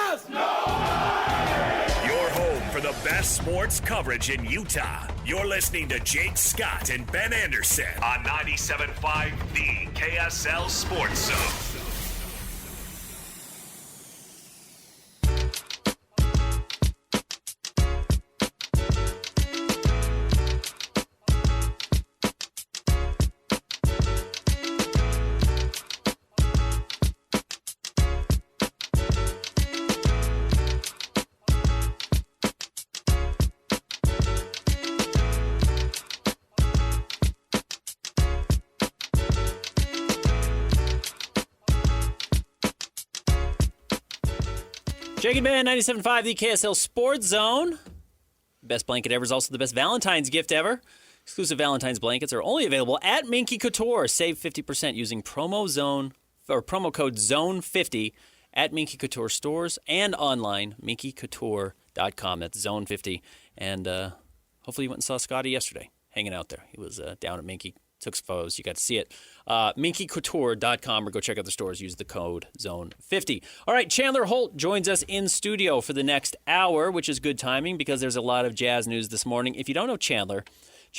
Yes! No! Your home for the best sports coverage in Utah. You're listening to Jake Scott and Ben Anderson on 97.5 The KSL Sports Zone. Jake and Ben, 97.5, the KSL Sports Zone. Best blanket ever is also the best Valentine's gift ever. Exclusive Valentine's blankets are only available at Minky Couture. Save 50% using promo code ZONE50 at Minky Couture stores and online, minkycouture.com. That's Zone50. And hopefully you went and saw Scotty yesterday, hanging out there. He was down at Minky. Took some photos. You got to see it. minkycouture.com or go check out the stores. Use the code ZONE50. All right, Chandler Holt joins us in studio for the next hour, which is good timing because there's a lot of Jazz news this morning. If you don't know Chandler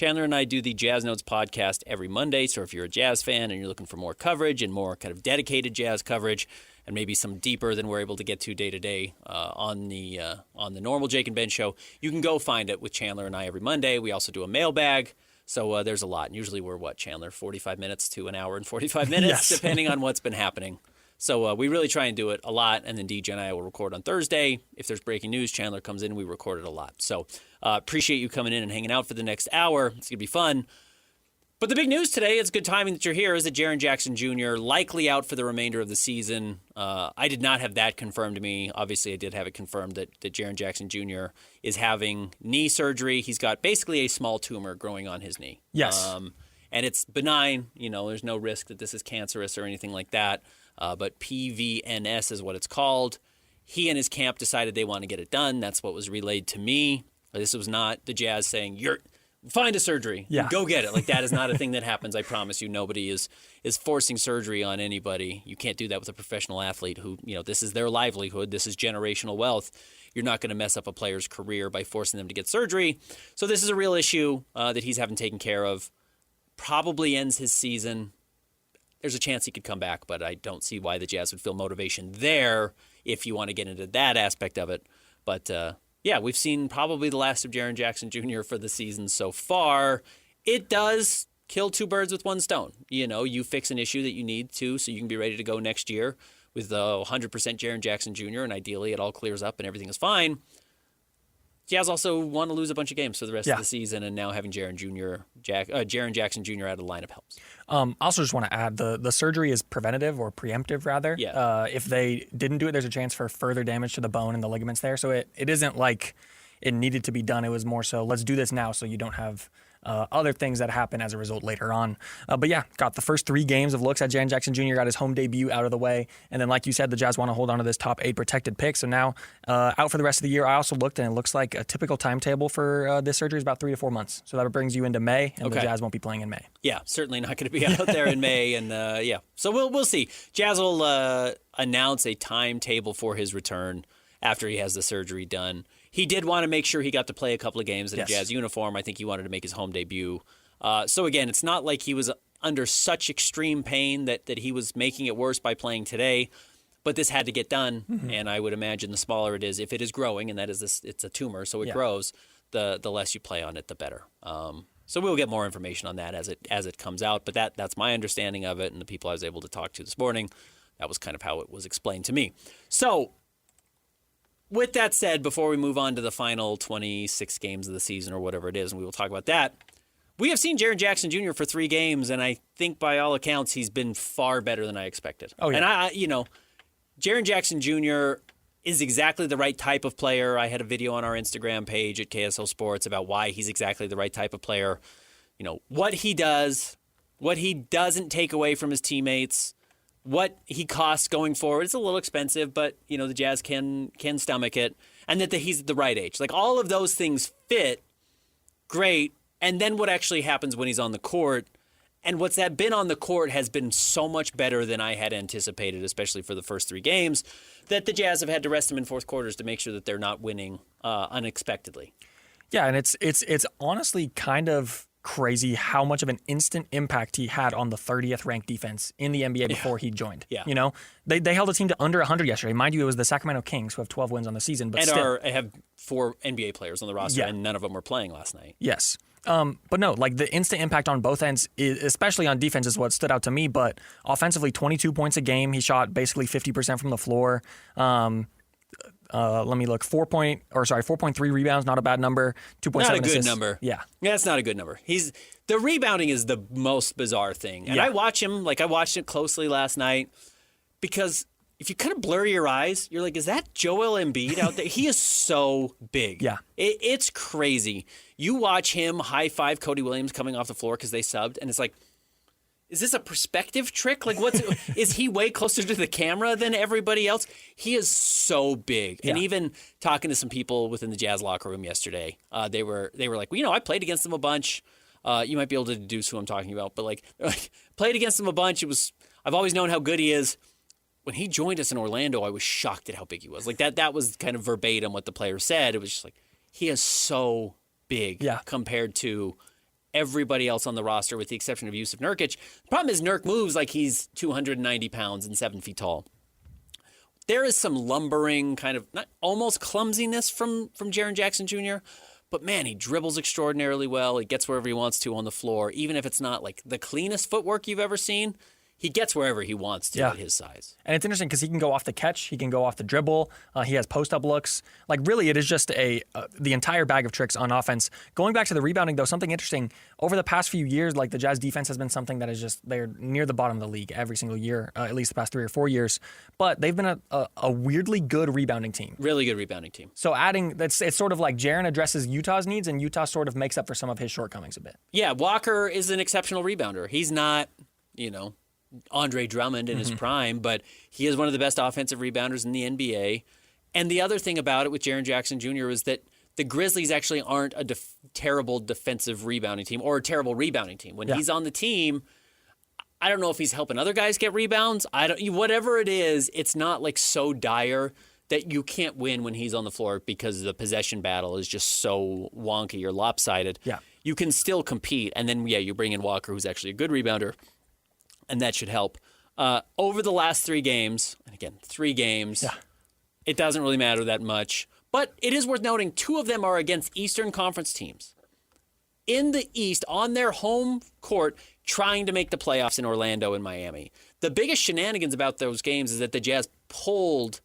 and I do the Jazz Notes podcast every Monday. So if you're a Jazz fan and you're looking for more coverage and more kind of dedicated Jazz coverage and maybe some deeper than we're able to get to day to day on the normal Jake and Ben show, you can go find it with Chandler and I every Monday. We also do a mailbag. So there's a lot. And usually we're, Chandler, 45 minutes to an hour and 45 minutes, yes. Depending on what's been happening. So we really try and do it a lot. And then DJ and I will record on Thursday. If there's breaking news, Chandler comes in, we record it a lot. So appreciate you coming in and hanging out for the next hour. It's going to be fun. But the big news today, it's good timing that you're here, is that Jaren Jackson Jr. likely out for the remainder of the season. I did not have that confirmed to me. Obviously, I did have it confirmed that Jaren Jackson Jr. is having knee surgery. He's got basically a small tumor growing on his knee. Yes. And it's benign. There's no risk that this is cancerous or anything like that. But PVNS is what it's called. He and his camp decided they want to get it done. That's what was relayed to me. This was not the Jazz saying, find a surgery. Yeah. Go get it. Like, that is not a thing that happens. I promise you, nobody is forcing surgery on anybody. You can't do that with a professional athlete who, this is their livelihood. This is generational wealth. You're not going to mess up a player's career by forcing them to get surgery. So this is a real issue that he's having taken care of. Probably ends his season. There's a chance he could come back, but I don't see why the Jazz would feel motivation there if you want to get into that aspect of it. But, yeah, we've seen probably the last of Jaren Jackson Jr. for the season so far. It does kill two birds with one stone. You fix an issue that you need to so you can be ready to go next year with 100% Jaren Jackson Jr., and ideally it all clears up and everything is fine. Jazz also want to lose a bunch of games for the rest of the season, and now having Jaren Jackson Jr. out of the lineup helps. Also just want to add, the surgery is preventative or preemptive, rather. Yeah. If they didn't do it, there's a chance for further damage to the bone and the ligaments there. So it isn't like it needed to be done. It was more so, let's do this now so you don't have other things that happen as a result later on. But yeah, got the first 3 games of looks at Jaren Jackson Jr., got his home debut out of the way. And then, like you said, the Jazz want to hold on to this top 8 protected pick. So now out for the rest of the year. I also looked, and it looks like a typical timetable for this surgery is about 3 to 4 months. So that brings you into May, and the Jazz won't be playing in May. Yeah, certainly not going to be out there in May. And so we'll see. Jazz will announce a timetable for his return after he has the surgery done. He did want to make sure he got to play a couple of games in a Jazz uniform. I think he wanted to make his home debut. So again, it's not like he was under such extreme pain that he was making it worse by playing today, but this had to get done. Mm-hmm. And I would imagine the smaller it is, if it is growing, and that is it's a tumor, so it grows, the less you play on it, the better. So we'll get more information on that as it comes out. But that's my understanding of it, and the people I was able to talk to this morning, that was kind of how it was explained to me. So with that said, before we move on to the final 26 games of the season or whatever it is, and we will talk about that, we have seen Jaren Jackson Jr. for 3 games, and I think by all accounts he's been far better than I expected. Oh, yeah. And Jaren Jackson Jr. is exactly the right type of player. I had a video on our Instagram page at KSL Sports about why he's exactly the right type of player. What he does, what he doesn't take away from his teammates, what he costs going forward. It's a little expensive, but the Jazz can stomach it, and that he's at the right age. Like, all of those things fit great. And then what actually happens when he's on the court, And what's that been on the court has been so much better than I had anticipated, especially for the first 3 games, that the Jazz have had to rest him in fourth quarters to make sure that they're not winning unexpectedly. Yeah, and it's honestly kind of crazy how much of an instant impact he had on the 30th ranked defense in the NBA before he joined. Yeah. You know, they held a team to under 100 yesterday. Mind you, it was the Sacramento Kings who have 12 wins on the season, but And still. have 4 NBA players on the roster, and none of them were playing last night. Yes. But no, like the instant impact on both ends, especially on defense, is what stood out to me. But offensively, 22 points a game. He shot basically 50% from the floor. Let me look. 4.3 rebounds, not a bad number. 2.7 Not a good assists. number. Yeah. That's not a good number. The rebounding is the most bizarre thing. And I watch him, I watched it closely last night, because if you kind of blur your eyes, you're like, is that Joel Embiid out there? He is so big. Yeah. It's crazy. You watch him high-five Cody Williams coming off the floor because they subbed, and it's like, is this a perspective trick? Like, is he way closer to the camera than everybody else? He is so big. Yeah. And even talking to some people within the Jazz locker room yesterday, they were like, well, I played against him a bunch. You might be able to deduce who I'm talking about, but played against him a bunch. I've always known how good he is. When he joined us in Orlando, I was shocked at how big he was. Like that was kind of verbatim what the player said. It was just like, he is so big compared to everybody else on the roster, with the exception of Yusuf Nurkic. The problem is Nurk moves like he's 290 pounds and 7 feet tall. There is some lumbering, kind of not almost clumsiness from Jaren Jackson Jr., but man, he dribbles extraordinarily well. He gets wherever he wants to on the floor, even if it's not like the cleanest footwork you've ever seen. He gets wherever he wants to at his size. And it's interesting because he can go off the catch, he can go off the dribble, he has post-up looks. Like, really, it is just the entire bag of tricks on offense. Going back to the rebounding, though, something interesting, over the past few years, like, the Jazz defense has been something that is just, they're near the bottom of the league every single year, at least the past 3 or 4 years. But they've been a weirdly good rebounding team. Really good rebounding team. So it's sort of like Jaren addresses Utah's needs, and Utah sort of makes up for some of his shortcomings a bit. Yeah, Walker is an exceptional rebounder. He's not, Andre Drummond in his prime, but he is one of the best offensive rebounders in the NBA. And the other thing about it with Jaren Jackson Jr. is that the Grizzlies actually aren't a terrible defensive rebounding team or a terrible rebounding team. When he's on the team, I don't know if he's helping other guys get rebounds. Whatever it is, it's not like so dire that you can't win when he's on the floor because the possession battle is just so wonky or lopsided. Yeah. You can still compete. And then, you bring in Walker, who's actually a good rebounder, and that should help. Over the last 3 games, and again, 3 games, it doesn't really matter that much. But it is worth noting 2 of them are against Eastern Conference teams. In the East, on their home court, trying to make the playoffs in Orlando and Miami. The biggest shenanigans about those games is that the Jazz pulled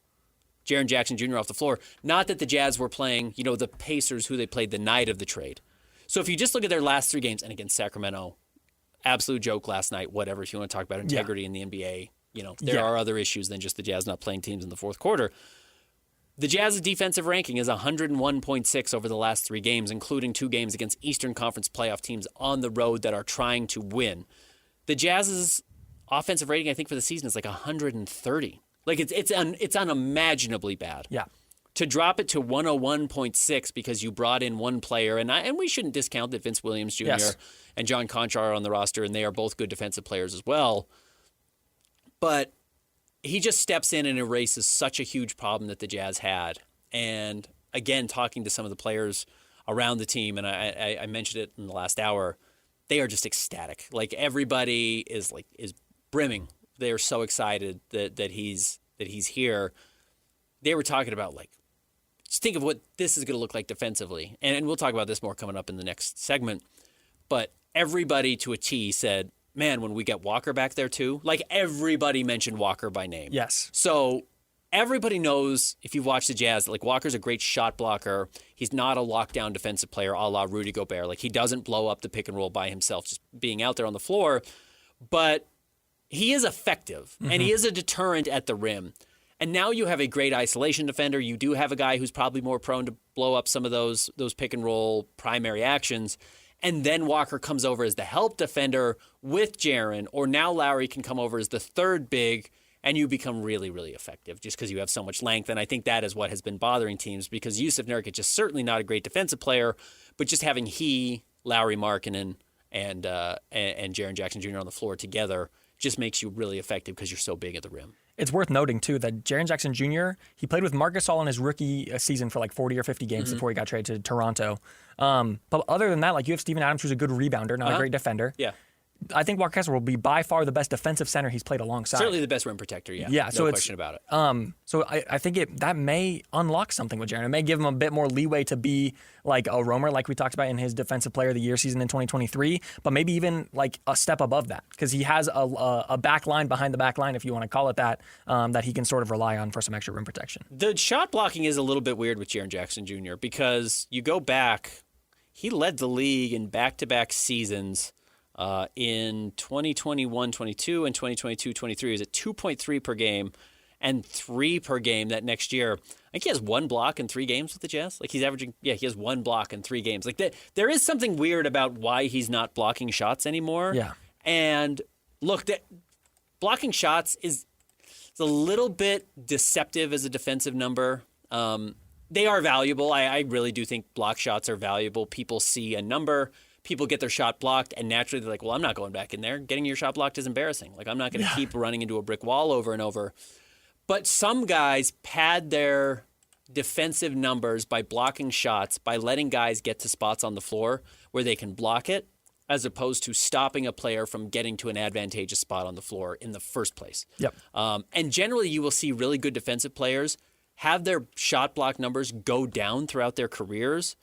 Jaren Jackson Jr. off the floor. Not that the Jazz were playing, the Pacers, who they played the night of the trade. So if you just look at their last 3 games, and against Sacramento, absolute joke last night, whatever, if you want to talk about integrity in the NBA, there are other issues than just the Jazz not playing teams in the fourth quarter. The Jazz's defensive ranking is 101.6 over the last 3 games, including 2 games against Eastern Conference playoff teams on the road that are trying to win. The Jazz's offensive rating, I think, for the season is like 130. Like, it's unimaginably bad. Yeah. To drop it to 101.6 because you brought in one player, and we shouldn't discount that Vince Williams Jr. And John Conchar are on the roster, and they are both good defensive players as well. But he just steps in and erases such a huge problem that the Jazz had. And again, talking to some of the players around the team, and I mentioned it in the last hour, they are just ecstatic. Like, everybody is brimming. They are so excited that he's here. They were talking about, just think of what this is going to look like defensively. And we'll talk about this more coming up in the next segment. But everybody to a T said, man, when we get Walker back there too, everybody mentioned Walker by name. Yes. So everybody knows, if you've watched the Jazz, Walker's a great shot blocker. He's not a lockdown defensive player a la Rudy Gobert. He doesn't blow up the pick and roll by himself, just being out there on the floor. But he is effective, and he is a deterrent at the rim. And now you have a great isolation defender. You do have a guy who's probably more prone to blow up some of those pick and roll primary actions. And then Walker comes over as the help defender with Jaren, or now Lowry can come over as the third big, and you become really, really effective just because you have so much length. And I think that is what has been bothering teams, because Yusuf Nurkic is certainly not a great defensive player, but just having he, Lowry Markkanen, and Jaren Jackson Jr. on the floor together just makes you really effective because you're so big at the rim. It's worth noting, too, that Jaren Jackson Jr., he played with Marc Gasol in his rookie season for like 40 or 50 games before he got traded to Toronto. But other than that, like, you have Steven Adams, who's a good rebounder, not a great defender. Yeah. I think Walker Kessler will be by far the best defensive center he's played alongside. Certainly the best rim protector, yeah. Yeah, no so question about it. So I think that may unlock something with Jaren. It may give him a bit more leeway to be like a roamer, like we talked about in his Defensive Player of the Year season in 2023, but maybe even like a step above that because he has a back line behind the back line, if you want to call it that, that he can sort of rely on for some extra rim protection. The shot blocking is a little bit weird with Jaren Jackson Jr. because you go back, he led the league in back-to-back seasons. In 2021-22 and 2022-23, he was at 2.3 per game and 3 per game that next year. I think he has 1 block in 3 games with the Jazz. Like he's averaging, he has 1 block in 3 games. Like there is something weird about why he's not blocking shots anymore. Yeah. And look, blocking shots is a little bit deceptive as a defensive number. They are valuable. I really do think block shots are valuable. People see a number. People get their shot blocked, and naturally they're like, well, I'm not going back in there. Getting your shot blocked is embarrassing. Like, I'm not going to keep running into a brick wall over and over. But some guys pad their defensive numbers by blocking shots, by letting guys get to spots on the floor where they can block it, as opposed to stopping a player from getting to an advantageous spot on the floor in the first place. Yep. And generally you will see really good defensive players have their shot block numbers go down throughout their careers.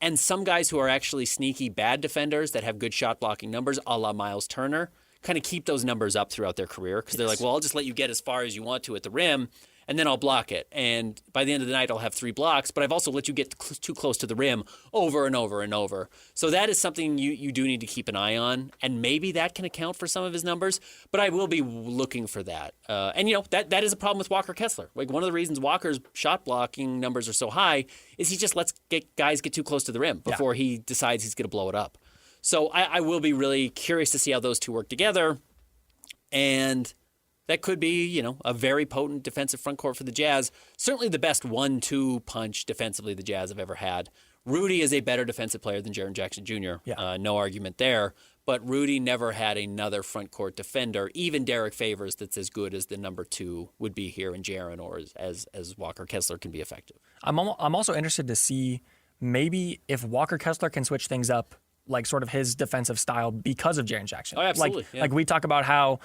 And some guys who are actually sneaky bad defenders that have good shot blocking numbers, a la Miles Turner, kind of keep those numbers up throughout their career because they're like, well, I'll just let you get as far as you want to at the rim, and then I'll block it. And by the end of the night, I'll have 3 blocks, but I've also let you get too close to the rim over and over and over. So that is something you do need to keep an eye on, and maybe that can account for some of his numbers, but I will be looking for that. And, that is a problem with Walker Kessler. Like, one of the reasons Walker's shot blocking numbers are so high is he just lets guys get too close to the rim before he decides he's going to blow it up. So I will be really curious to see how those two work together, and that could be, a very potent defensive front court for the Jazz. Certainly the best 1-2 punch defensively the Jazz have ever had. Rudy is a better defensive player than Jaren Jackson Jr. Yeah. No argument there. But Rudy never had another front court defender, even Derek Favors, that's as good as the number 2 would be here in Jaren, or as Walker Kessler can be effective. I'm also interested to see maybe if Walker Kessler can switch things up, like sort of his defensive style because of Jaren Jackson. Oh, absolutely. Like we talk about how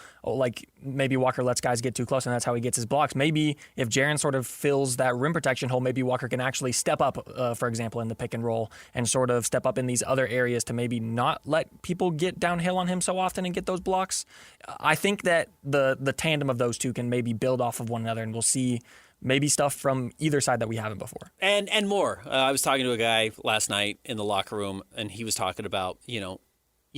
maybe Walker lets guys get too close and that's how he gets his blocks. Maybe if Jaren sort of fills that rim protection hole, maybe Walker can actually step up, for example, in the pick and roll and sort of step up in these other areas to maybe not let people get downhill on him so often and get those blocks. I think that the tandem of those two can maybe build off of one another, and we'll see maybe stuff from either side that we haven't before. And more. I was talking to a guy last night in the locker room, and he was talking about, you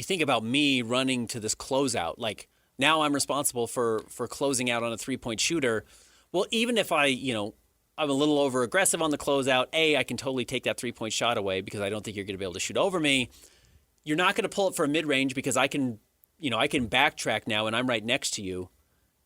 think about me running to this closeout. Like, now I'm responsible for closing out on a three-point shooter. Well, even if I'm a little over-aggressive on the closeout, I can totally take that three-point shot away because I don't think you're going to be able to shoot over me. You're not going to pull it for a mid-range because I can backtrack now and I'm right next to you.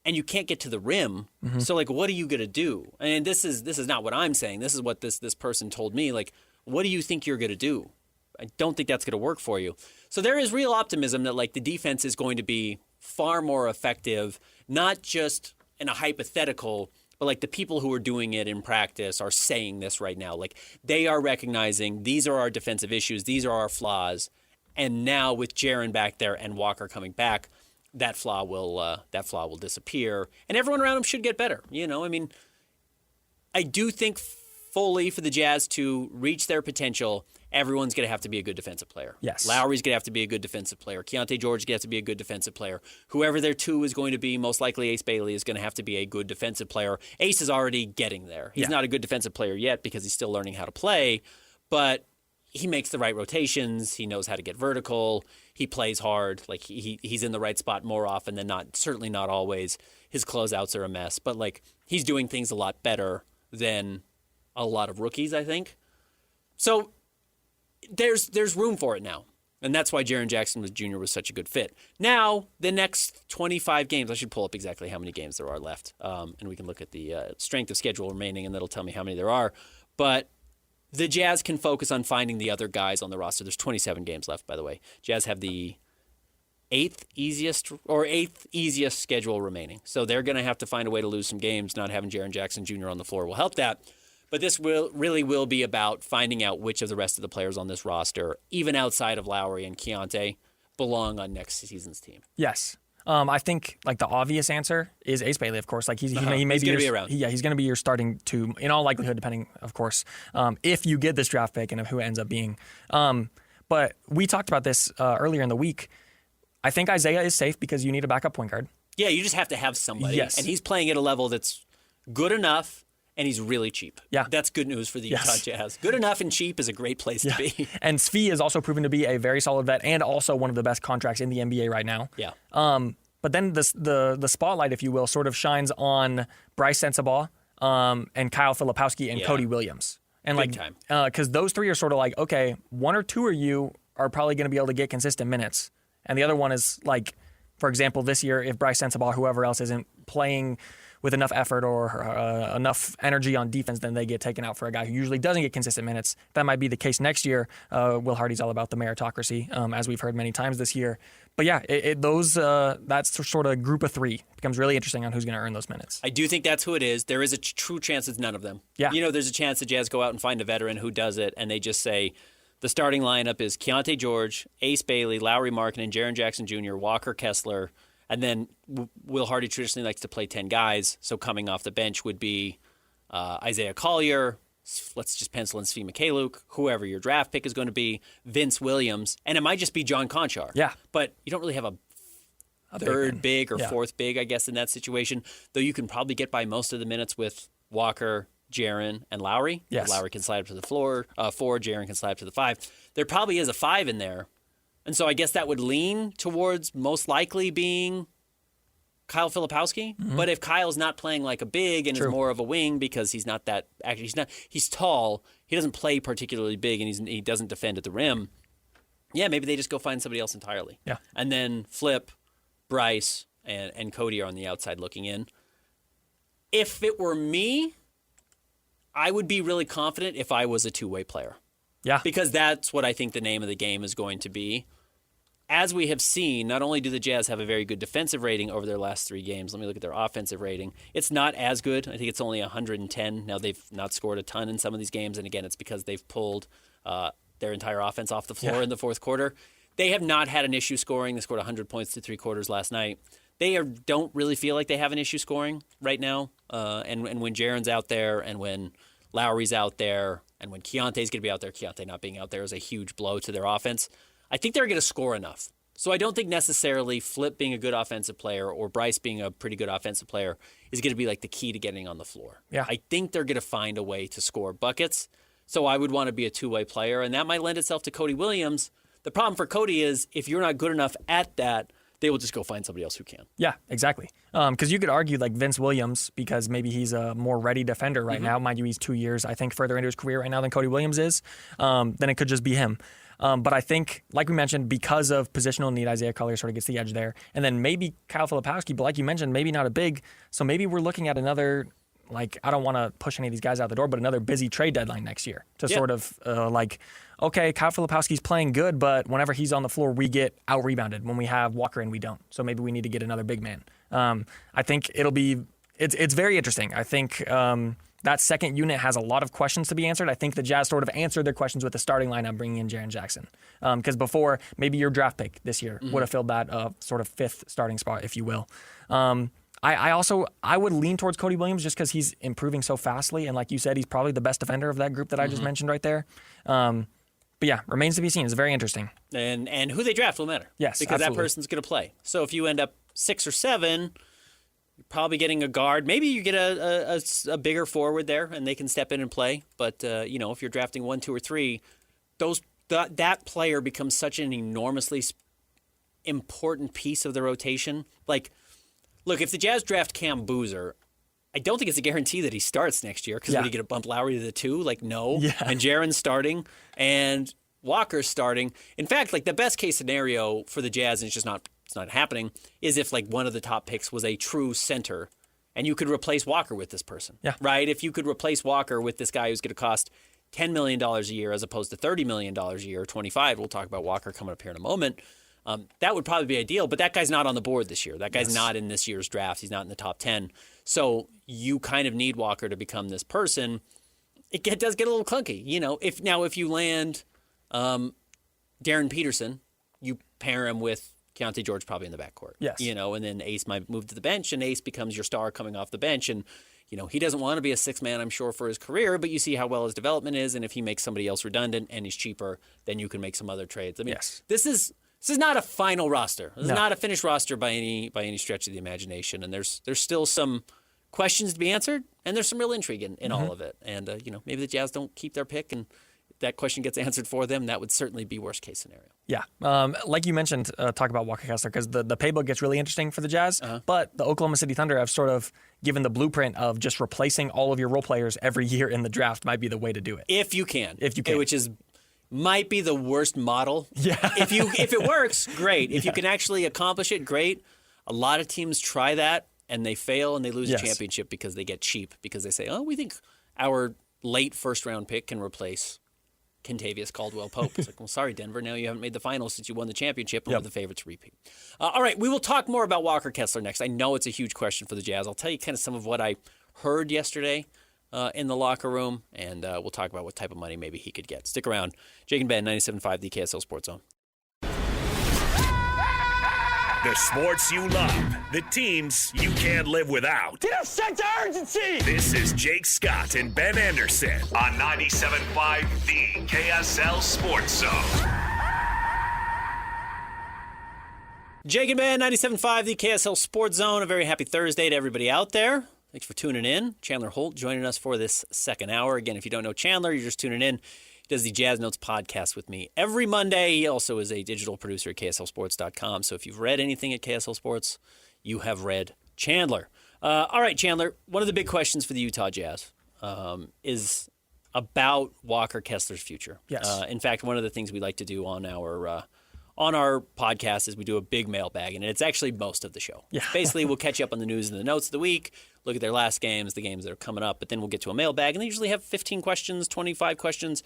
And you can't get to the rim. Mm-hmm. So, what are you going to do? And this is not what I'm saying. This is what this person told me. Like, what do you think you're going to do? I don't think that's going to work for you. So there is real optimism that, the defense is going to be far more effective, not just in a hypothetical, but, the people who are doing it in practice are saying this right now. They are recognizing these are our defensive issues. These are our flaws. And now with Jaren back there and Walker coming back, that flaw will disappear, and everyone around him should get better. I do think fully for the Jazz to reach their potential, everyone's going to have to be a good defensive player. Yes. Lowry's going to have to be a good defensive player. Keontae George is going to have to be a good defensive player. Whoever their 2 is going to be, most likely Ace Bailey, is going to have to be a good defensive player. Ace is already getting there. He's not a good defensive player yet because he's still learning how to play, but he makes the right rotations. He knows how to get vertical. He plays hard. He's in the right spot more often than not. Certainly not always. His closeouts are a mess, but he's doing things a lot better than a lot of rookies, I think. So there's room for it now, and that's why Jaren Jackson Jr. was such a good fit. Now the next 25 games, I should pull up exactly how many games there are left, and we can look at the strength of schedule remaining, and that'll tell me how many there are. But the Jazz can focus on finding the other guys on the roster. There's 27 games left, by the way. Jazz have the eighth easiest schedule remaining. So they're going to have to find a way to lose some games. Not having Jaren Jackson Jr. on the floor will help that. But this will be about finding out which of the rest of the players on this roster, even outside of Lowry and Keontae, belong on next season's team. Yes. I think like the obvious answer is Ace Bailey, of course. Like he may he's going to be around. Yeah, he's going to be your starting two in all likelihood, depending, of course, if you get this draft pick and of who it ends up being. But we talked about this earlier in the week. I think Isaiah is safe because you need a backup point guard. Yeah, you just have to have somebody. Yes. And he's playing at a level that's good enough, and he's really cheap. Yeah. That's good news for the Utah Jazz. Good enough and cheap is a great place to be. And Svi is also proven to be a very solid vet and also one of the best contracts in the NBA right now. Yeah. But then the spotlight, if you will, sort of shines on Bryce Sensabaugh and Kyle Filipowski and Cody Williams. And Big like, time. Because those three are sort of like, okay, one or two of you are probably going to be able to get consistent minutes. And the other one is like, for example, this year, if Bryce Sensabaugh, whoever else isn't playing with enough effort or enough energy on defense, then they get taken out for a guy who usually doesn't get consistent minutes. That might be the case next year. Will Hardy's all about the meritocracy, as we've heard many times this year. But yeah, that's sort of group of three. It becomes really interesting on who's going to earn those minutes. I do think that's who it is. There is a true chance it's none of them. Yeah. There's a chance the Jazz go out and find a veteran who does it, and they just say, the starting lineup is Keontae George, Ace Bailey, Lowry Markkanen, Jaren Jackson Jr., Walker Kessler, and then Will Hardy traditionally likes to play 10 guys, so coming off the bench would be Isaiah Collier, let's just pencil in Svi Mykhailiuk, whoever your draft pick is going to be, Vince Williams, and it might just be John Konchar. Yeah. But you don't really have a third big or fourth big, I guess, in that situation, though you can probably get by most of the minutes with Walker, Jaren, and Lowry. Yes. Lowry can slide up to the floor, 4, Jaren can slide up to the 5. There probably is a 5 in there. And so I guess that would lean towards most likely being Kyle Filipowski. Mm-hmm. But if Kyle's not playing like a big and is more of a wing because he's not that, actually he's tall, he doesn't play particularly big and he doesn't defend at the rim. Yeah, maybe they just go find somebody else entirely. Yeah. And then Flip, Bryce, and Cody are on the outside looking in. If it were me, I would be really confident if I was a two-way player. Yeah. Because that's what I think the name of the game is going to be. As we have seen, not only do the Jazz have a very good defensive rating over their last 3 games, let me look at their offensive rating. It's not as good. I think it's only 110. Now, they've not scored a ton in some of these games, and again, it's because they've pulled their entire offense off the floor in the fourth quarter. They have not had an issue scoring. They scored 100 points to 3 quarters last night. They don't really feel like they have an issue scoring right now. And when Jaren's out there and when Lowry's out there and when Keontae's going to be out there, Keontae not being out there is a huge blow to their offense. I think they're going to score enough. So I don't think necessarily Flip being a good offensive player or Bryce being a pretty good offensive player is going to be like the key to getting on the floor. Yeah. I think they're going to find a way to score buckets. So I would want to be a two-way player, and that might lend itself to Cody Williams. The problem for Cody is if you're not good enough at that, they will just go find somebody else who can. Yeah, exactly. Because you could argue like Vince Williams, because maybe he's a more ready defender right now. Mind you, he's 2 years, I think, further into his career right now than Cody Williams is. Then it could just be him. But I think, like we mentioned, because of positional need, Isaiah Collier sort of gets the edge there. And then maybe Kyle Filipowski, but like you mentioned, maybe not a big. So maybe we're looking at another, like, I don't want to push any of these guys out the door, but another busy trade deadline next year to sort of okay, Kyle Filipowski's playing good, but whenever he's on the floor, we get out-rebounded when we have Walker and we don't. So maybe we need to get another big man. I think it's very interesting. I think that second unit has a lot of questions to be answered. I think the Jazz sort of answered their questions with the starting lineup, bringing in Jaren Jackson. Because before, maybe your draft pick this year would have filled that sort of 5th starting spot, if you will. I would lean towards Cody Williams just because he's improving so fastly. And like you said, he's probably the best defender of that group that I just mentioned right there. But yeah, remains to be seen. It's very interesting. And who they draft will matter. Yes, because absolutely. that person's going to play. So if you end up 6 or 7, you're probably getting a guard. Maybe you get a bigger forward there, and they can step in and play. But if you're drafting 1, 2, or 3, that player becomes such an enormously important piece of the rotation. Like, look, if the Jazz draft Cam Boozer, I don't think it's a guarantee that he starts next year because when you get to bump Lowry to the 2, like, no. Yeah. And Jaren's starting and Walker's starting. In fact, like, the best case scenario for the Jazz, and it's not happening, is if like one of the top picks was a true center and you could replace Walker with this person. Yeah. Right? If you could replace Walker with this guy who's going to cost $10 million a year as opposed to $30 million a year, 25. We'll talk about Walker coming up here in a moment. That would probably be ideal, but that guy's not on the board this year. That guy's not in this year's draft. He's not in the top 10. So you kind of need Walker to become this person. It does get a little clunky. If you land Darren Peterson, you pair him with Keontae George probably in the backcourt. Yes. And then Ace might move to the bench, and Ace becomes your star coming off the bench. And, he doesn't want to be a six-man, I'm sure, for his career, but you see how well his development is, and if he makes somebody else redundant and he's cheaper, then you can make some other trades. I mean, This is not a final roster. This is not a finished roster by any stretch of the imagination, and there's still some questions to be answered, and there's some real intrigue in all of it. And, maybe the Jazz don't keep their pick, and that question gets answered for them. That would certainly be worst case scenario. Yeah. Like you mentioned, talk about Walker Kessler, because the paybook gets really interesting for the Jazz, but the Oklahoma City Thunder have sort of given the blueprint of just replacing all of your role players every year in the draft might be the way to do it. If you can. Which might be the worst model. Yeah. If it works, great. If you can actually accomplish it, great. A lot of teams try that and they fail and they lose a championship because they get cheap, because they say, "Oh, we think our late first round pick can replace Kentavious Caldwell-Pope." It's like, well, sorry, Denver. Now you haven't made the finals since you won the championship and we're the favorites to repeat. All right, we will talk more about Walker Kessler next. I know it's a huge question for the Jazz. I'll tell you kind of some of what I heard yesterday in the locker room, and we'll talk about what type of money maybe he could get. Stick around. Jake and Ben, 97.5, the KSL Sports Zone. The sports you love, the teams you can't live without. Get a sense of urgency! This is Jake Scott and Ben Anderson on 97.5, the KSL Sports Zone. Jake and Ben, 97.5, the KSL Sports Zone. A very happy Thursday to everybody out there. Thanks for tuning in. Chandler Holt joining us for this second hour. Again, if you don't know Chandler, you're just tuning in. He does the Jazz Notes podcast with me every Monday. He also is a digital producer at KSLSports.com. So if you've read anything at KSL Sports, you have read Chandler. All right, Chandler, one of the big questions for the Utah Jazz is about Walker Kessler's future. Yes. In fact, one of the things we like to do on our podcast is we do a big mailbag, and it's actually most of the show. Yeah. Basically, we'll catch you up on the news and the notes of the week, look at their last games, the games that are coming up, but then we'll get to a mailbag, and they usually have 15 questions, 25 questions.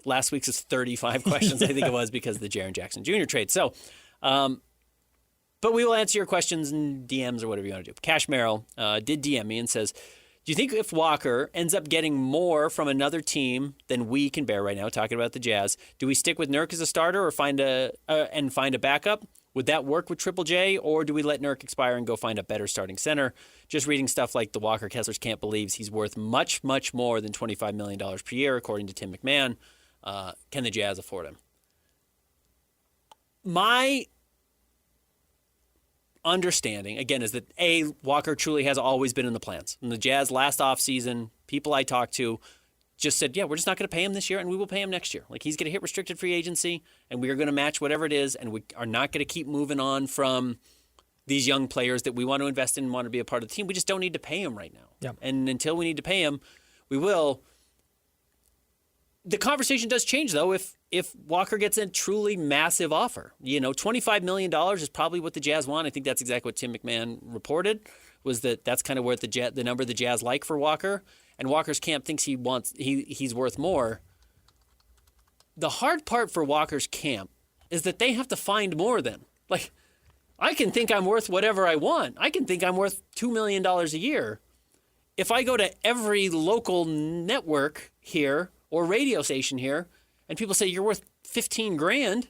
Last week's is 35 questions, I think it was, because of the Jaren Jackson Jr. trade. So, but we will answer your questions in DMs or whatever you want to do. Cash Merrill did DM me and says, do you think if Walker ends up getting more from another team than we can bear right now, talking about the Jazz, do we stick with Nurk as a starter or find a backup? Would that work with Triple J, or do we let Nurk expire and go find a better starting center? Just reading stuff like the Walker Kessler's camp believes he's worth much, much more than $25 million per year, according to Tim McMahon. Can the Jazz afford him? My understanding, again, is that Walker truly has always been in the plans. In the Jazz last offseason, people I talked to just said, yeah, we're just not going to pay him this year, and we will pay him next year. Like, he's going to hit restricted free agency, and we are going to match whatever it is, and we are not going to keep moving on from these young players that we want to invest in and want to be a part of the team. We just don't need to pay him right now. Yeah. And until we need to pay him, we will. The conversation does change, though, if Walker gets a truly massive offer. $25 million is probably what the Jazz want. I think that's exactly what Tim McMahon reported, was that's kind of where the number the Jazz like for Walker. And Walker's camp thinks he's worth more. The hard part for Walker's camp is that they have to find more than. Like, I can think I'm worth whatever I want. I can think I'm worth $2 million a year. If I go to every local network here or radio station here, and people say you're worth $15,000,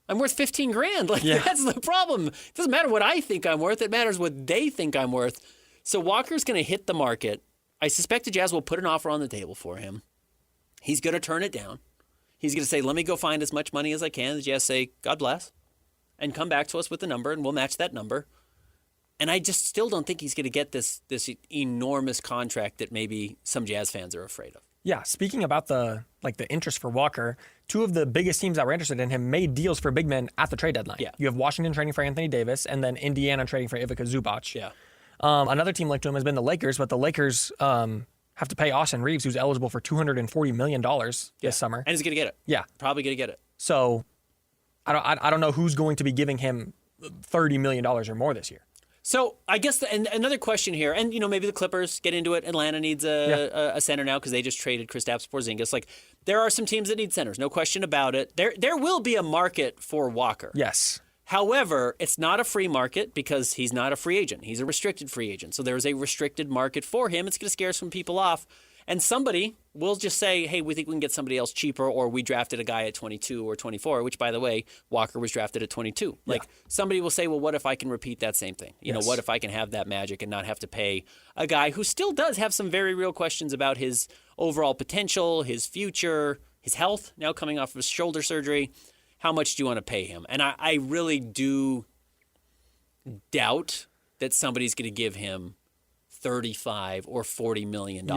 I'm worth $15,000. Like, that's the problem. It doesn't matter what I think I'm worth. It matters what they think I'm worth. So Walker's going to hit the market. I suspect the Jazz will put an offer on the table for him. He's going to turn it down. He's going to say, let me go find as much money as I can. The Jazz say, God bless, and come back to us with the number, and we'll match that number. And I just still don't think he's going to get this enormous contract that maybe some Jazz fans are afraid of. Yeah, speaking about the interest for Walker, two of the biggest teams that were interested in him made deals for big men at the trade deadline. Yeah. You have Washington trading for Anthony Davis, and then Indiana trading for Ivica Zubac. Yeah. Another team linked to him has been the Lakers, but the Lakers have to pay Austin Reeves, who's eligible for $240 million this summer. And he's going to get it. Yeah. Probably going to get it. So I don't know who's going to be giving him $30 million or more this year. So I guess and another question here, and maybe the Clippers get into it. Atlanta needs a center now because they just traded Kristaps Porzingis. Like there are some teams that need centers, no question about it. There will be a market for Walker. Yes. However, it's not a free market because he's not a free agent. He's a restricted free agent. So there's a restricted market for him. It's going to scare some people off. And somebody will just say, hey, we think we can get somebody else cheaper, or we drafted a guy at 22 or 24, which, by the way, Walker was drafted at 22. Like somebody will say, well, what if I can repeat that same thing? What if I can have that magic and not have to pay a guy who still does have some very real questions about his overall potential, his future, his health, now coming off of his shoulder surgery. How much do you want to pay him? And I really do doubt that somebody's going to give him $35 or $40 million,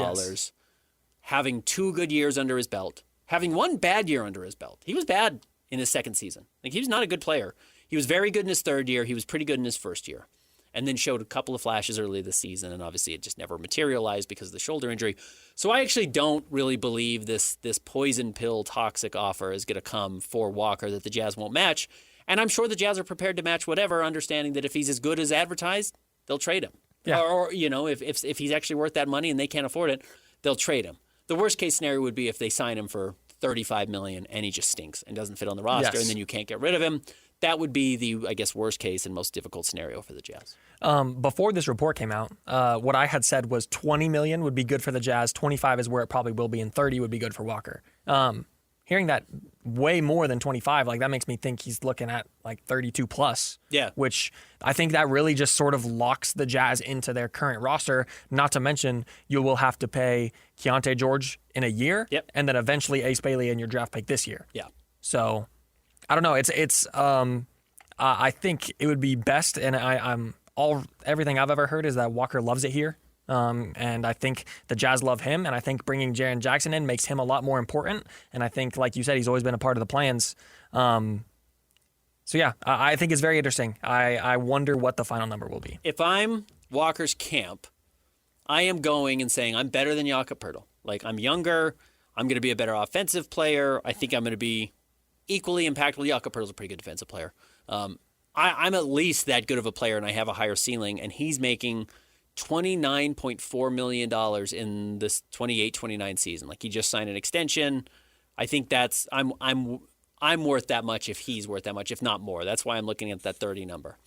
having 2 good years under his belt, having 1 bad year under his belt. He was bad in his second season. Like, he was not a good player. He was very good in his third year. He was pretty good in his first year, and then showed a couple of flashes early this season, and obviously it just never materialized because of the shoulder injury. So I actually don't really believe this poison pill toxic offer is going to come for Walker that the Jazz won't match. And I'm sure the Jazz are prepared to match whatever, understanding that if he's as good as advertised, they'll trade him. Yeah. Or if he's actually worth that money and they can't afford it, they'll trade him. The worst case scenario would be if they sign him for $35 million and he just stinks and doesn't fit on the roster, and then you can't get rid of him. That would be the, I guess, worst case and most difficult scenario for the Jazz. Before this report came out, what I had said was $20 million would be good for the Jazz. 25 is where it probably will be, and 30 would be good for Walker. Hearing that way more than 25, like that makes me think he's looking at like 32 plus. Yeah. Which I think that really just sort of locks the Jazz into their current roster. Not to mention you will have to pay Keontae George in a year, and then eventually Ace Bailey in your draft pick this year. Yeah. So I don't know. I think it would be best, and everything I've ever heard is that Walker loves it here. And I think the Jazz love him, and I think bringing Jaren Jackson in makes him a lot more important. And I think, like you said, he's always been a part of the plans. So yeah, I think it's very interesting. I wonder what the final number will be. If I'm Walker's camp, I am going and saying I'm better than Jakob Poeltl. Like, I'm younger. I'm going to be a better offensive player. I think I'm going to be equally impactful. Jakob Poeltl's a pretty good defensive player. I'm at least that good of a player, and I have a higher ceiling, and he's making $29.4 million in this 28-29 season. Like, he just signed an extension. I think that's I'm worth that much if he's worth that much, if not more. That's why I'm looking at that 30 number.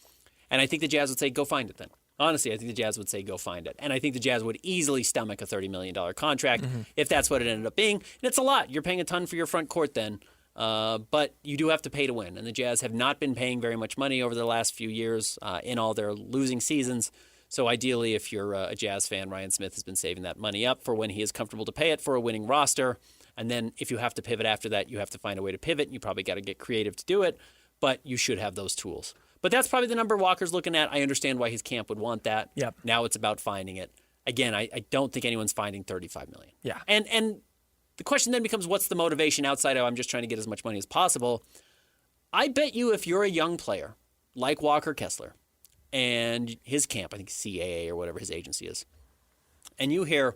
And I think the Jazz would say, go find it then. Honestly, I think the Jazz would say, go find it. And I think the Jazz would easily stomach a $30 million contract if that's what it ended up being. And it's a lot. You're paying a ton for your front court then. But you do have to pay to win. And the Jazz have not been paying very much money over the last few years in all their losing seasons. So ideally, if you're a Jazz fan, Ryan Smith has been saving that money up for when he is comfortable to pay it for a winning roster. And then if you have to pivot after that, you have to find a way to pivot. You probably got to get creative to do it, but you should have those tools. But that's probably the number Walker's looking at. I understand why his camp would want that. Yep. Now it's about finding it. Again, I don't think anyone's finding $35 million. Yeah. And the question then becomes, what's the motivation outside of I'm just trying to get as much money as possible? I bet you if you're a young player like Walker Kessler and his camp, I think CAA or whatever his agency is, and you hear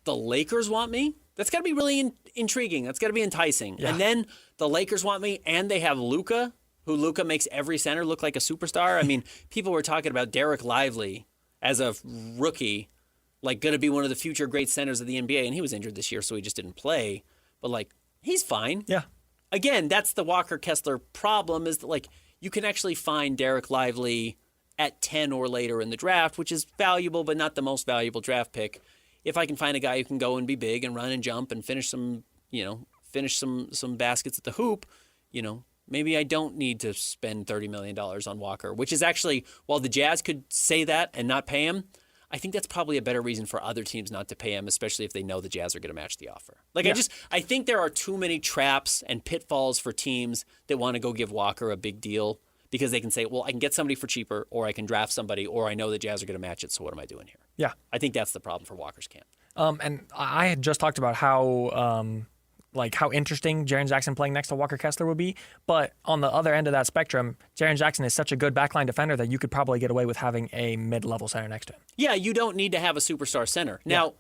the Lakers want me, that's got to be really intriguing. That's got to be enticing. Yeah. And then the Lakers want me, and they have Luka, who Luka makes every center look like a superstar. I mean, people were talking about Derek Lively as a rookie, like going to be one of the future great centers of the NBA, and he was injured this year, so he just didn't play. But, like, he's fine. Yeah. Again, that's the Walker Kessler problem, is that, like, you can actually find Derek Lively at 10 or later in the draft, which is valuable, but not the most valuable draft pick. If I can find a guy who can go and be big and run and jump and finish some baskets at the hoop, maybe I don't need to spend $30 million on Walker, which is actually, while the Jazz could say that and not pay him, I think that's probably a better reason for other teams not to pay him, especially if they know the Jazz are going to match the offer. Like, yeah. I think there are too many traps and pitfalls for teams that want to go give Walker a big deal because they can say, well, I can get somebody for cheaper, or I can draft somebody, or I know the Jazz are going to match it, so what am I doing here? Yeah. I think that's the problem for Walker's camp. And I had just talked about how interesting Jaren Jackson playing next to Walker Kessler would be. But on the other end of that spectrum, Jaren Jackson is such a good backline defender that you could probably get away with having a mid-level center next to him. Yeah, you don't need to have a superstar center. Now,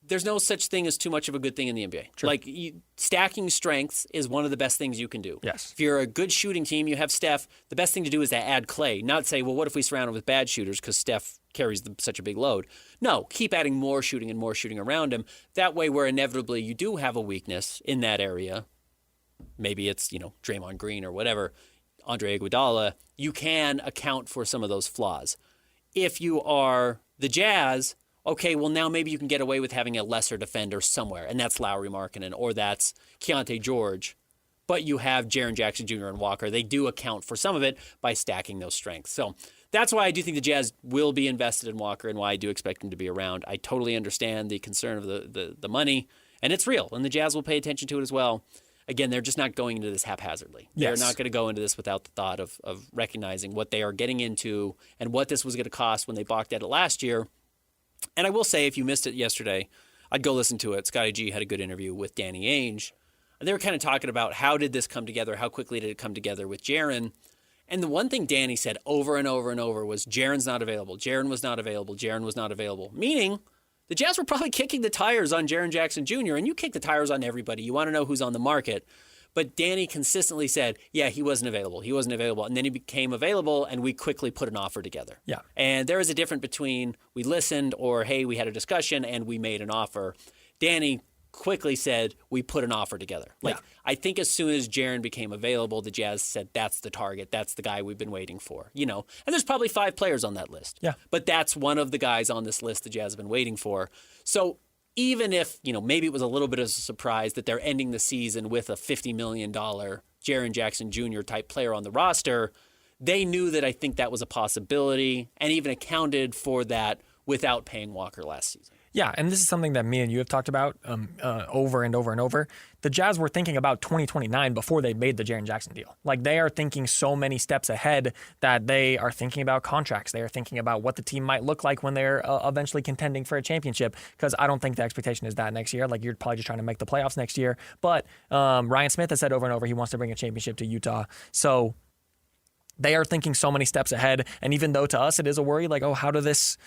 there's no such thing as too much of a good thing in the NBA. True. Like, stacking strengths is one of the best things you can do. Yes. If you're a good shooting team, you have Steph, the best thing to do is to add Clay, not say, well, what if we surround him with bad shooters because Steph carries such a big load. No, keep adding more shooting and more shooting around him. That way, where inevitably you do have a weakness in that area, maybe it's, Draymond Green or whatever, Andre Iguodala, you can account for some of those flaws. If you are the Jazz, okay, well, now maybe you can get away with having a lesser defender somewhere, and that's Lauri Markkanen, or that's Keontae George. But you have Jaren Jackson Jr. and Walker. They do account for some of it by stacking those strengths. So that's why I do think the Jazz will be invested in Walker and why I do expect him to be around. I totally understand the concern of the money, and it's real, and the Jazz will pay attention to it as well. Again, they're just not going into this haphazardly. Yes. They're not going to go into this without the thought of recognizing what they are getting into and what this was going to cost when they balked at it last year. And I will say, if you missed it yesterday, I'd go listen to it. Scotty G had a good interview with Danny Ainge. And they were kind of talking about how did this come together? How quickly did it come together with Jaren? And the one thing Danny said over and over and over was Jaren's not available. Jaren was not available. Jaren was not available. Meaning the Jazz were probably kicking the tires on Jaren Jackson Jr. And you kick the tires on everybody. You want to know who's on the market. But Danny consistently said, yeah, he wasn't available. He wasn't available. And then he became available, and we quickly put an offer together. Yeah. And there is a difference between we listened or, hey, we had a discussion and we made an offer. Danny quickly said, we put an offer together. Like, I think as soon as Jaren became available, the Jazz said, that's the target. That's the guy we've been waiting for. And there's probably 5 players on that list. Yeah. But that's one of the guys on this list the Jazz have been waiting for. So even if, maybe it was a little bit of a surprise that they're ending the season with a $50 million Jaren Jackson Jr. type player on the roster, they knew that I think that was a possibility and even accounted for that without paying Walker last season. Yeah, and this is something that me and you have talked about over and over and over. The Jazz were thinking about 2029 before they made the Jaren Jackson deal. Like, they are thinking so many steps ahead that they are thinking about contracts. They are thinking about what the team might look like when they're eventually contending for a championship, because I don't think the expectation is that next year. Like, you're probably just trying to make the playoffs next year. But Ryan Smith has said over and over he wants to bring a championship to Utah. So they are thinking so many steps ahead, and even though to us it is a worry, like, how is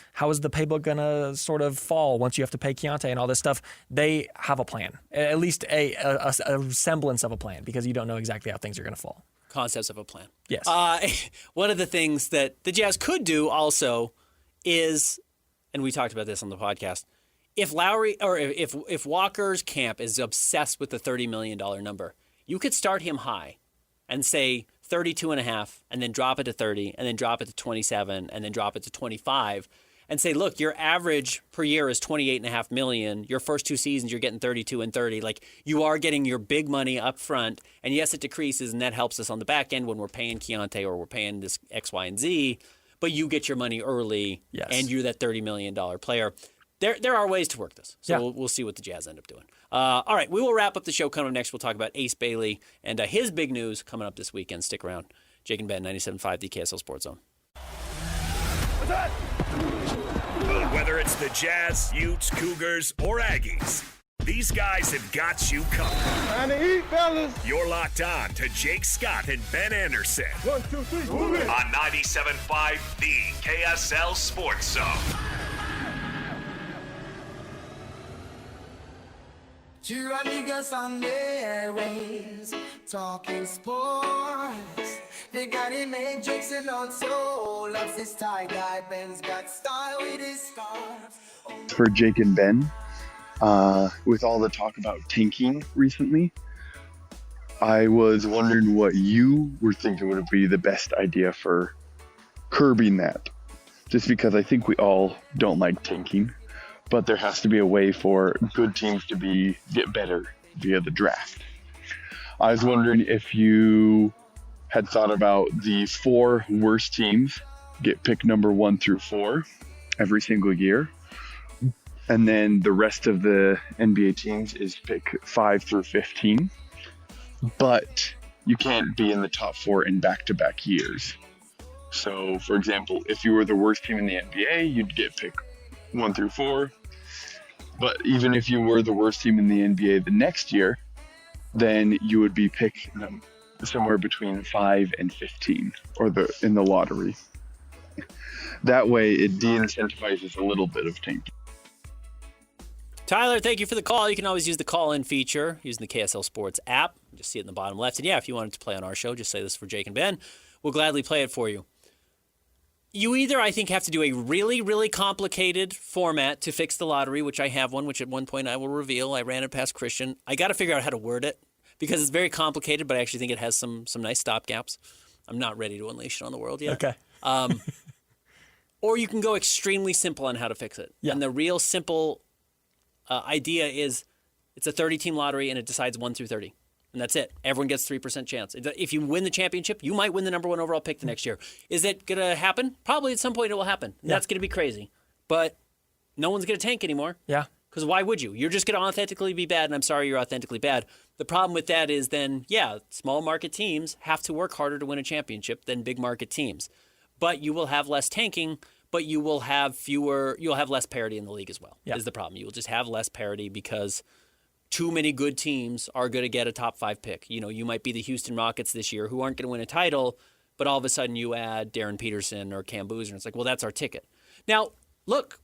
the playbook gonna sort of fall once you have to pay Keontae and all this stuff? They have a plan, at least a semblance of a plan, because you don't know exactly how things are gonna fall. Concepts of a plan. Yes. One of the things that the Jazz could do also is, and we talked about this on the podcast, if Lowry or if Walker's camp is obsessed with the $30 million number, you could start him high and say 32.5, and then drop it to 30, and then drop it to 27, and then drop it to 25, and say, look, your average per year is $28.5 million. Your first 2 seasons, you're getting 32 and 30. Like, you are getting your big money up front, and yes, it decreases, and that helps us on the back end when we're paying Keontae or we're paying this X, Y, and Z, but you get your money early, yes, and you're that $30 million player. There are ways to work this, so we'll see what the Jazz end up doing. All right, we will wrap up the show. Coming up next, we'll talk about Ace Bailey and his big news coming up this weekend. Stick around. Jake and Ben, 97.5, the KSL Sports Zone. Whether it's the Jazz, Utes, Cougars, or Aggies, these guys have got you covered. Time to eat, fellas. You're locked on to Jake Scott and Ben Anderson 1, 2, 3, move it. on 97.5, the KSL Sports Zone. Two niggas on their ways, talking sports. They got him made Jackson on soul. Loves his tie guy, Ben's got style with his scarf. For Jake and Ben, with all the talk about tanking recently, I was wondering what you were thinking would be the best idea for curbing that. Just because I think we all don't like tanking. But there has to be a way for good teams to get better via the draft. I was wondering if you had thought about the 4 worst teams get pick number 1 through 4 every single year. And then the rest of the NBA teams is pick 5 through 15. But you can't be in the top 4 in back-to-back years. So, for example, if you were the worst team in the NBA, you'd get pick 1 through 4. But even if you were the worst team in the NBA the next year, then you would be picked somewhere between 5 and 15, or in the lottery. That way, it de-incentivizes a little bit of tanking. Tyler, thank you for the call. You can always use the call-in feature using the KSL Sports app. Just see it in the bottom left. And yeah, if you wanted to play on our show, just say this for Jake and Ben. We'll gladly play it for you. You either, I think, have to do a really, really complicated format to fix the lottery, which I have one, which at one point I will reveal. I ran it past Christian. I got to figure out how to word it because it's very complicated, but I actually think it has some nice stopgaps. I'm not ready to unleash it on the world yet. Okay. Or you can go extremely simple on how to fix it. Yeah. And the real simple idea is it's a 30-team lottery and it decides 1 through 30. And that's it. Everyone gets 3% chance. If you win the championship, you might win the number 1 overall pick the next year. Is it going to happen? Probably at some point it will happen. And that's going to be crazy. But no one's going to tank anymore. Yeah. Because why would you? You're just going to authentically be bad, and I'm sorry you're authentically bad. The problem with that is then, small market teams have to work harder to win a championship than big market teams. But you will have less tanking, but you'll have less parity in the league as well, is the problem. You will just have less parity because too many good teams are going to get a top 5 pick. You know, you might be the Houston Rockets this year who aren't going to win a title, but all of a sudden you add Darren Peterson or Cam Boozer, and it's like, well, that's our ticket. Now, look,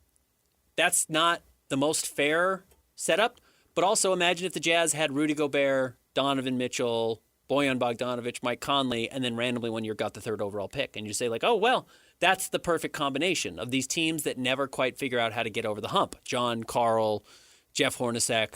that's not the most fair setup, but also imagine if the Jazz had Rudy Gobert, Donovan Mitchell, Bojan Bogdanovic, Mike Conley, and then randomly one year got the 3rd overall pick. And you say like, oh, well, that's the perfect combination of these teams that never quite figure out how to get over the hump. John, Carl, Jeff Hornacek.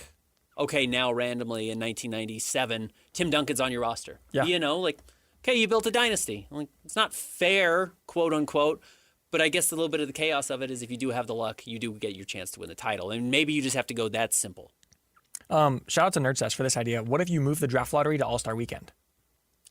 Okay, now randomly in 1997, Tim Duncan's on your roster. Yeah. You know, like, okay, you built a dynasty. Like, it's not fair, quote unquote, but I guess a little bit of the chaos of it is if you do have the luck, you do get your chance to win the title. And maybe you just have to go that simple. Shout out to Nerd Sesh for this idea. What if you move the draft lottery to All-Star Weekend?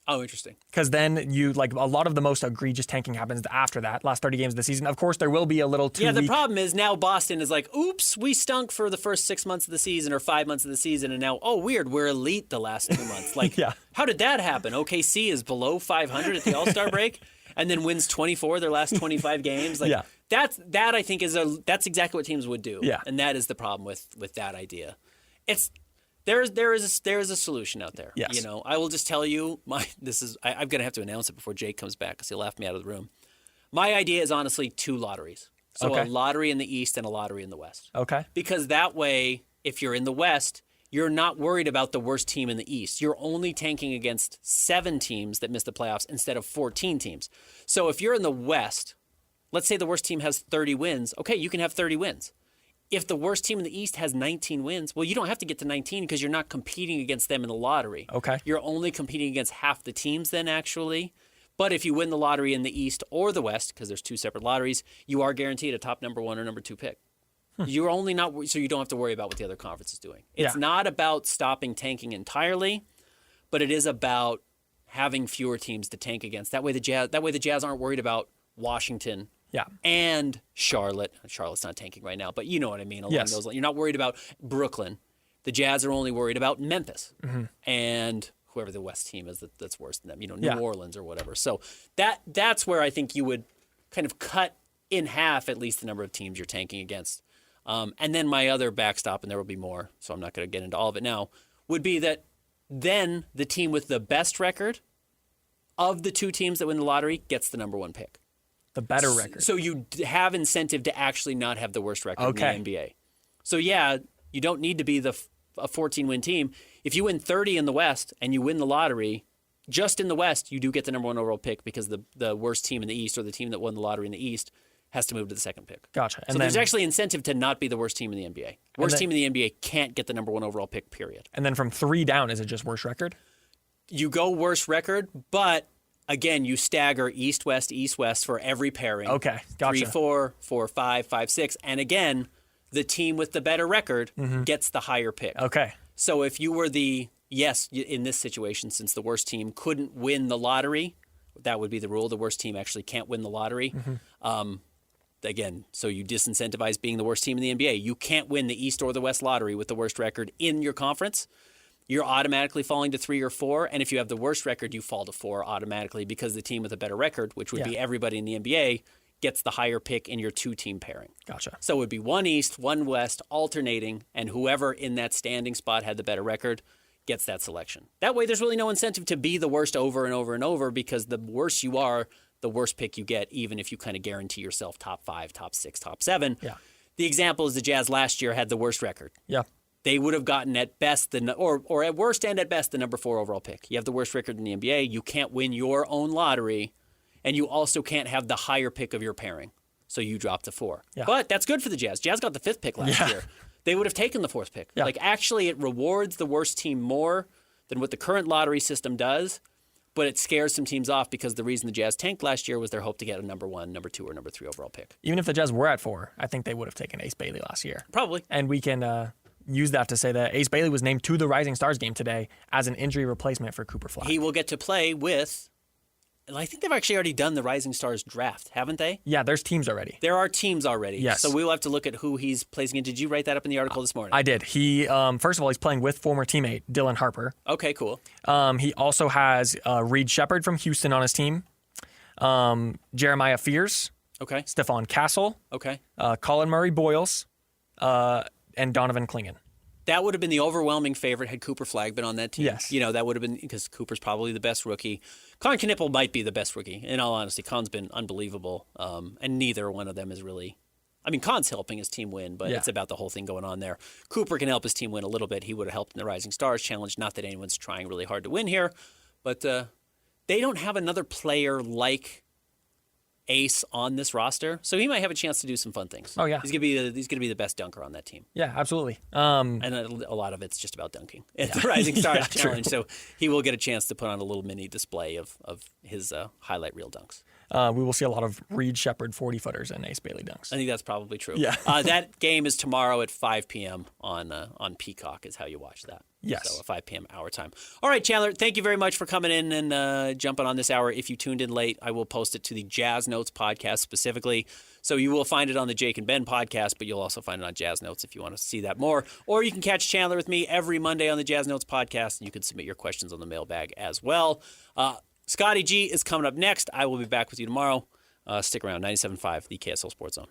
Oh, interesting. Because then you, like, a lot of the most egregious tanking happens after that, last 30 games of the season. Of course, there will be a little Yeah, the problem is now Boston is like, oops, we stunk for the first 6 months of the season or 5 months of the season, and now, oh, weird, we're elite the last 2 months. Like, how did that happen? OKC is below 500 at the All-Star break and then wins 24 their last 25 games. Like, that I think that's exactly what teams would do. Yeah. And that is the problem with that idea. There is a solution out there. Yes. You know, I will just tell you I'm going to have to announce it before Jake comes back because he'll laugh me out of the room. My idea is honestly 2 lotteries. So a lottery in the East and a lottery in the West. Okay. Because that way, if you're in the West, you're not worried about the worst team in the East. You're only tanking against 7 teams that miss the playoffs instead of 14 teams. So if you're in the West, let's say the worst team has 30 wins. Okay, you can have 30 wins. If the worst team in the East has 19 wins, well, you don't have to get to 19 because you're not competing against them in the lottery. Okay. You're only competing against half the teams then, actually. But if you win the lottery in the East or the West, because there's 2 separate lotteries, you are guaranteed a top number 1 or number 2 pick. You're only not, so you don't have to worry about what the other conference is doing. It's not about stopping tanking entirely, but it is about having fewer teams to tank against. That way the Jazz aren't worried about Washington. Yeah. And Charlotte. Charlotte's not tanking right now, but you know what I mean. Along those lines. You're not worried about Brooklyn. The Jazz are only worried about Memphis and whoever the West team is that's worse than them. You know, New Orleans or whatever. So that's where I think you would kind of cut in half at least the number of teams you're tanking against. And then my other backstop, and there will be more, so I'm not going to get into all of it now, would be that then the team with the best record of the 2 teams that win the lottery gets the number 1 pick. The better record. So you have incentive to actually not have the worst record in the NBA. So you don't need to be a 14-win team. If you win 30 in the West and you win the lottery, just in the West, you do get the number 1 overall pick because the worst team in the East or the team that won the lottery in the East has to move to the 2nd pick. Gotcha. So there's actually incentive to not be the worst team in the NBA. Worst team in the NBA can't get the number 1 overall pick, period. And then from 3 down, is it just worst record? You go worst record, but again, you stagger East-West, East-West for every pairing. Okay, gotcha. 3-4, 4-5, 5-6. And again, the team with the better record gets the higher pick. Okay. So if you were in this situation, since the worst team couldn't win the lottery, that would be the rule. The worst team actually can't win the lottery. Again, so you disincentivize being the worst team in the NBA. You can't win the East or the West lottery with the worst record in your conference. You're automatically falling to 3 or 4. And if you have the worst record, you fall to 4 automatically because the team with a better record, which would be everybody in the NBA, gets the higher pick in your 2-team pairing. Gotcha. So it would be 1 East, 1 West, alternating, and whoever in that standing spot had the better record gets that selection. That way, there's really no incentive to be the worst over and over and over because the worse you are, the worse pick you get, even if you kind of guarantee yourself top 5, top 6, top 7. Yeah. The example is the Jazz last year had the worst record. Yeah. They would have gotten at best or at worst and at best the number 4 overall pick. You have the worst record in the NBA. You can't win your own lottery, and you also can't have the higher pick of your pairing. So you drop to 4. Yeah. But that's good for the Jazz. Jazz got the 5th pick last year. They would have taken the 4th pick. Yeah. Like, actually, it rewards the worst team more than what the current lottery system does, but it scares some teams off because the reason the Jazz tanked last year was their hope to get a number 1, number 2, or number 3 overall pick. Even if the Jazz were at 4, I think they would have taken Ace Bailey last year. Probably. And we can use that to say that Ace Bailey was named to the Rising Stars game today as an injury replacement for Cooper Flag. He will get to play with, and I think they've actually already done the Rising Stars draft, haven't they? Yeah, there's teams already. There are teams already. Yes. So we'll have to look at who he's placing in. Did you write that up in the article this morning? I did. He, first of all, he's playing with former teammate Dylan Harper. Okay, cool. He also has Reed Shepard from Houston on his team, Jeremiah Fears, Okay. Stephon Castle, Okay. Colin Murray Boyles, and Donovan Klingon. That would have been the overwhelming favorite had Cooper Flag been on that team. Yes. You know, that would have been because Cooper's probably the best rookie. Con Knippel might be the best rookie. In all honesty, Con's been unbelievable. And neither one of them is really. I mean, Con's helping his team win, but it's about the whole thing going on there. Cooper can help his team win a little bit. He would have helped in the Rising Stars Challenge. Not that anyone's trying really hard to win here, but they don't have another player like Ace on this roster, so he might have a chance to do some fun things. Oh, yeah. He's gonna be the best dunker on that team. Yeah, absolutely. And a lot of it's just about dunking at the Rising Stars Yeah, Challenge. true. So he will get a chance to put on a little mini display of his highlight reel dunks. We will see a lot of Reed Shepard 40-footers and Ace Bailey dunks. I think that's probably true. Yeah. That game is tomorrow at 5 p.m. on Peacock is how you watch that. Yes. So 5 p.m. our time. All right, Chandler, thank you very much for coming in and jumping on this hour. If you tuned in late, I will post it to the Jazz Notes podcast specifically. So you will find it on the Jake and Ben podcast, but you'll also find it on Jazz Notes if you want to see that more. Or you can catch Chandler with me every Monday on the Jazz Notes podcast, and you can submit your questions on the mailbag as well. Scotty G is coming up next. I will be back with you tomorrow. Stick around. 97.5, the KSL Sports Zone.